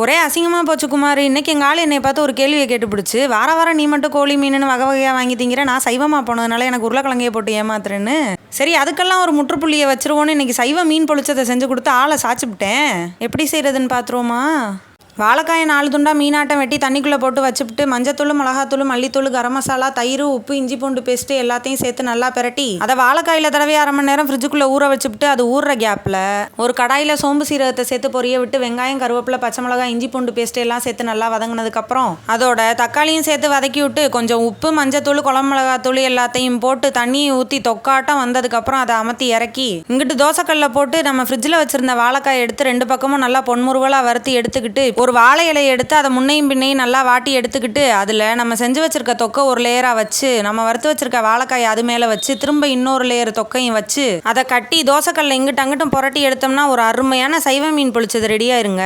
ஒரே அசிங்கமாக போச்சு குமார். இன்னைக்கு எங்கள் ஆள் என்னை பார்த்து ஒரு கேள்வியை கேட்டுப்பிடிச்சு, வாரம் நீ மட்டும் கோழி மீனுன்னு வகை வகையாக வாங்கி திங்கிற, நான் சைவமாக போனதுனால எனக்கு உருளைக்கிழங்கையை போட்டு ஏமாத்துறேன்னு. சரி, அதுக்கெல்லாம் ஒரு முற்றுப்புள்ளியை வச்சிருவோன்னு இன்னைக்கு சைவ மீன் பொழிச்சதை செஞ்சு கொடுத்து ஆளை சாச்சிவிட்டேன். எப்படி செய்கிறதுன்னு பார்த்துருவோமா? வாழைக்காயை 4 துண்டாக மீனாட்டம் வெட்டி தண்ணிக்குள்ளே போட்டு வச்சுவிட்டு மஞ்சத்தூள், மிளகாத்தூள், மல்லித்தூள், கரம் மசாலா, தயிர், உப்பு, இஞ்சி பூண்டு பேஸ்ட்டு எல்லாத்தையும் சேர்த்து நல்லா பிரட்டி அதை வாழைக்காயில் தடவை 1/2 மணி நேரம் ஃப்ரிட்ஜுக்குள்ளே ஊற வச்சுவிட்டு அது ஊறுற கேப்பில் ஒரு கடாயில் சோம்பு சீரகத்தை சேர்த்து பொரிய விட்டு வெங்காயம், கருவேப்பிலை, பச்சை மிளகாய், இஞ்சி பூண்டு பேஸ்ட்டு எல்லாம் சேர்த்து நல்லா வதங்கினதுக்கப்புறம் அதோட தக்காளியும் சேர்த்து வதக்கி விட்டு கொஞ்சம் உப்பு, மஞ்சத்தூள், குழம்பு மிளகாத்தூள் எல்லாத்தையும் போட்டு தண்ணியை ஊற்றி தொக்காட்டம் வந்ததுக்கப்புறம் அதை அமர்த்தி இறக்கி இங்கிட்டு தோசைக்கல்ல போட்டு நம்ம ஃப்ரிட்ஜில் வச்சுருந்த வாழைக்காயை எடுத்து 2 பக்கமும் நல்லா பொன்முருவலாக வறுத்து எடுத்துக்கிட்டு ஒரு வாழை இலையை எடுத்து அதை முன்னையும் பின்னையும் நல்லா வாட்டி எடுத்துக்கிட்டு அதில் நம்ம செஞ்சு வச்சிருக்க தொக்கை ஒரு லேயராக வச்சு நம்ம வறுத்து வச்சிருக்க வாழைக்காயை அது மேலே வச்சு திரும்ப இன்னொரு லேயர் தொக்கையும் வச்சு அதை கட்டி தோசைக்கல்ல இங்கிட்டு அங்கிட்டும் புரட்டி எடுத்தோம்னா ஒரு அருமையான சைவ மீன் பொழிச்சது ரெடியாயிருங்க.